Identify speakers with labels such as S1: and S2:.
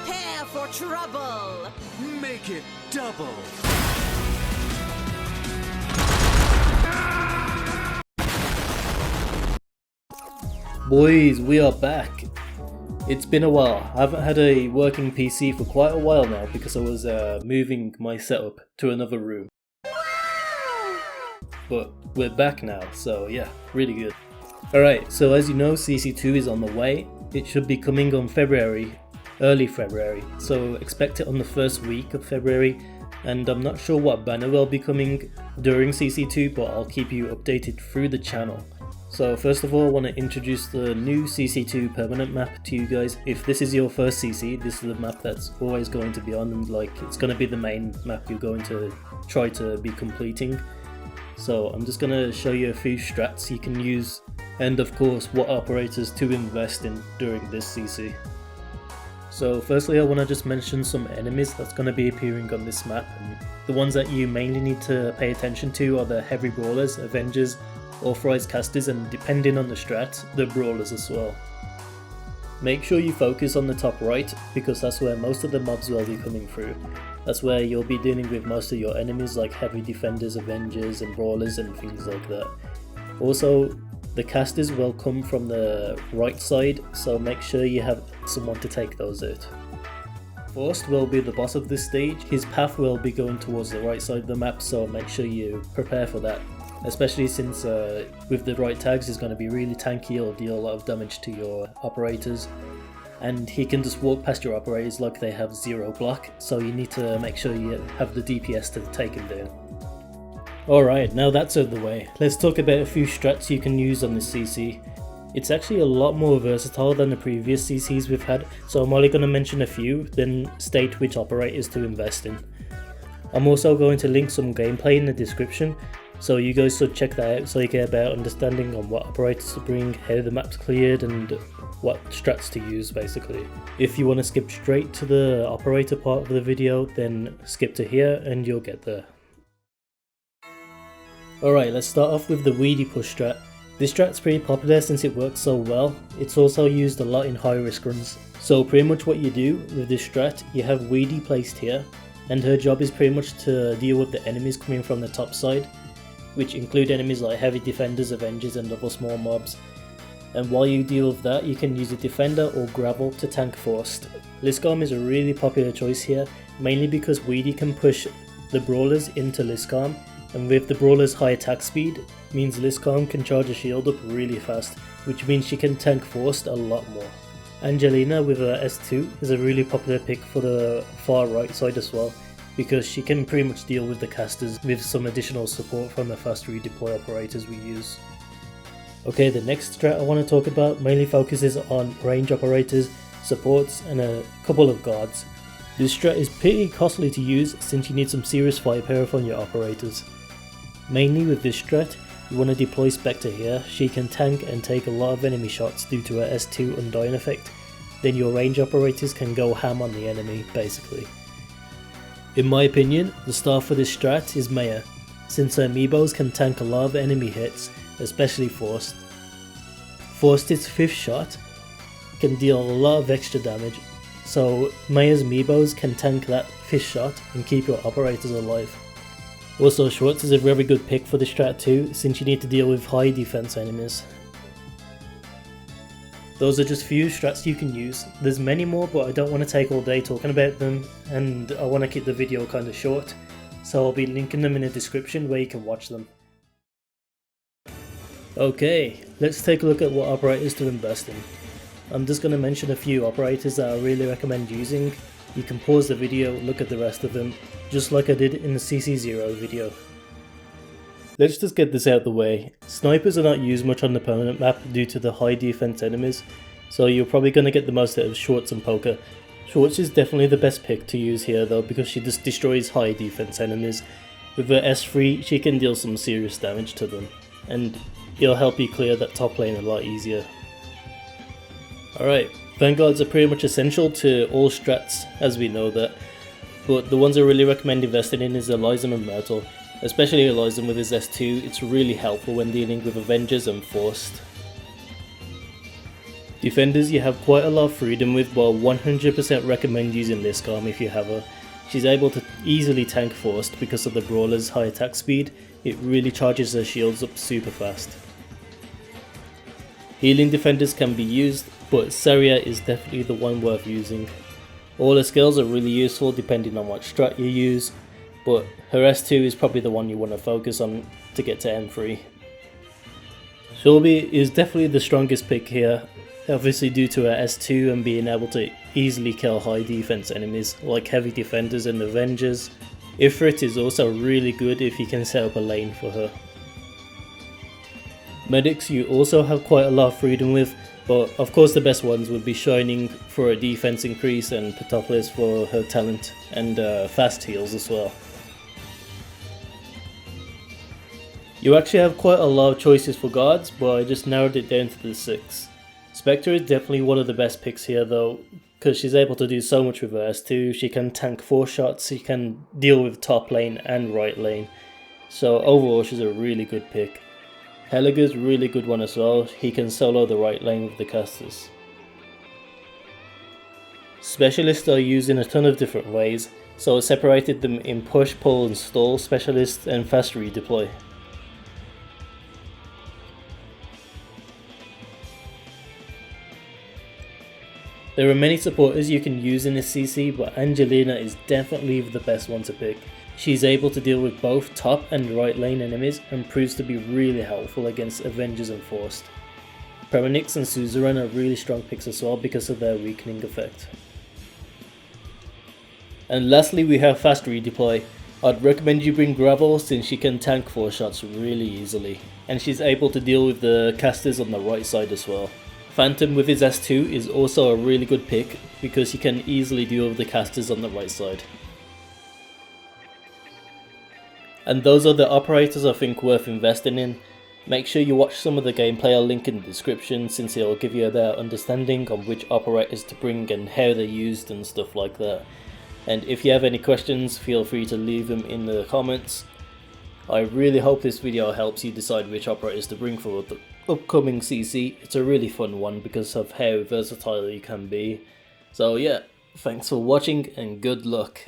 S1: Prepare for trouble!
S2: Make it double!
S3: Boys, we are back. It's been a while. I haven't had a working PC for quite a while now because I was moving my setup to another room. But we're back now, so yeah, really good. Alright, so as you know, CC2 is on the way. It should be coming on February, early February, so expect it on the first week of February, and I'm not sure what banner will be coming during CC2, but I'll keep you updated through the channel. So first of all, I want to introduce the new CC2 permanent map to you guys. If this is your first CC, this is the map that's always going to be on, and like it's going to be the main map you're going to try to be completing. So I'm just going to show you a few strats you can use, and of course what operators to invest in during this CC. So firstly, I want to just mention some enemies that's going to be appearing on this map, and the ones that you mainly need to pay attention to are the heavy brawlers, avengers, authorized casters, and depending on the strat, the brawlers as well. Make sure you focus on the top right because that's where most of the mobs will be coming through. That's where you'll be dealing with most of your enemies like heavy defenders, avengers and brawlers and things like that. Also, the casters will come from the right side, so make sure you have someone to take those out. Forst will be the boss of this stage. His path will be going towards the right side of the map, so make sure you prepare for that. Especially since with the right tags he's going to be really tanky, he'll deal a lot of damage to your operators, and he can just walk past your operators like they have zero block, so you need to make sure you have the DPS to take him down. Alright, now that's out of the way, let's talk about a few strats you can use on this CC. It's actually a lot more versatile than the previous CCs we've had, so I'm only going to mention a few, then state which operators to invest in. I'm also going to link some gameplay in the description, so you guys should check that out so you get a better understanding on what operators to bring, how the map's cleared, and what strats to use basically. If you want to skip straight to the operator part of the video, then skip to here and you'll get there. Alright, let's start off with the Weedy push strat. This strat's pretty popular since it works so well. It's also used a lot in high risk runs. So pretty much what you do with this strat, you have Weedy placed here, and her job is pretty much to deal with the enemies coming from the top side, which include enemies like heavy defenders, avengers and other small mobs. And while you deal with that, you can use a defender or gravel to tank Forst. Liscom is a really popular choice here, mainly because Weedy can push the brawlers into Liscom, and with the brawler's high attack speed, means Liscom can charge a shield up really fast, which means she can tank Forst a lot more. Angelina with her S2 is a really popular pick for the far right side as well, because she can pretty much deal with the casters with some additional support from the fast redeploy operators we use. Okay, the next strat I want to talk about mainly focuses on range operators, supports and a couple of guards. This strat is pretty costly to use since you need some serious firepower from your operators. Mainly with this strat, you want to deploy Spectre here. She can tank and take a lot of enemy shots due to her S2 Undying effect. Then your range operators can go ham on the enemy basically. In my opinion, the star for this strat is Maya, since her amiibos can tank a lot of enemy hits, especially Forst. Forst's 5th shot can deal a lot of extra damage, so Maya's amiibos can tank that 5th shot and keep your operators alive. Also, Schwartz is a very good pick for this strat too, since you need to deal with high defense enemies. Those are just few strats you can use. There's many more, but I don't want to take all day talking about them, and I want to keep the video kind of short, so I'll be linking them in the description where you can watch them. Okay, let's take a look at what operators to invest in. I'm just going to mention a few operators that I really recommend using. You can pause the video, look at the rest of them, just like I did in the CC0 video. Let's just get this out of the way. Snipers are not used much on the permanent map due to the high defense enemies, so you're probably going to get the most out of Schwartz and Poca. Schwartz is definitely the best pick to use here though, because she just destroys high defense enemies. With her S3 she can deal some serious damage to them, and it'll help you clear that top lane a lot easier. Alright, Vanguards are pretty much essential to all strats as we know that, but the ones I really recommend investing in is Elysium and Myrtle. Especially Elysium with his S2, it's really helpful when dealing with Avengers and Forst. Defenders you have quite a lot of freedom with, but 100% recommend using Liscom if you have her. She's able to easily tank Forced because of the Brawler's high attack speed. It really charges her shields up super fast. Healing defenders can be used, but Saria is definitely the one worth using. All her skills are really useful depending on what strat you use, but her S2 is probably the one you want to focus on to get to M3. Shelby is definitely the strongest pick here, obviously due to her S2 and being able to easily kill high defense enemies like heavy defenders and Avengers. Ifrit is also really good if you can set up a lane for her. Medics you also have quite a lot of freedom with, but of course the best ones would be Shining for a defense increase and Patopolis for her talent and fast heals as well. You actually have quite a lot of choices for guards, but I just narrowed it down to the 6. Spectre is definitely one of the best picks here though, because she's able to do so much with her S2. She can tank 4 shots, she can deal with top lane and right lane, so overall she's a really good pick. Helliger's a really good one as well, he can solo the right lane with the casters. Specialists are used in a ton of different ways, so I separated them in push, pull and stall specialists and fast redeploy. There are many supporters you can use in this CC, but Angelina is definitely the best one to pick. She's able to deal with both top and right lane enemies and proves to be really helpful against Avengers and Forced. Premonix and Suzerain are really strong picks as well because of their weakening effect. And lastly we have fast redeploy. I'd recommend you bring Gravel since she can tank 4 shots really easily, and she's able to deal with the casters on the right side as well. Phantom with his S2 is also a really good pick because he can easily deal with the casters on the right side. And those are the operators I think worth investing in. Make sure you watch some of the gameplay I'll link in the description since it'll give you a better understanding on which operators to bring and how they're used and stuff like that. And if you have any questions, feel free to leave them in the comments. I really hope this video helps you decide which operators to bring for the upcoming CC. It's a really fun one because of how versatile you can be. So yeah, thanks for watching and good luck.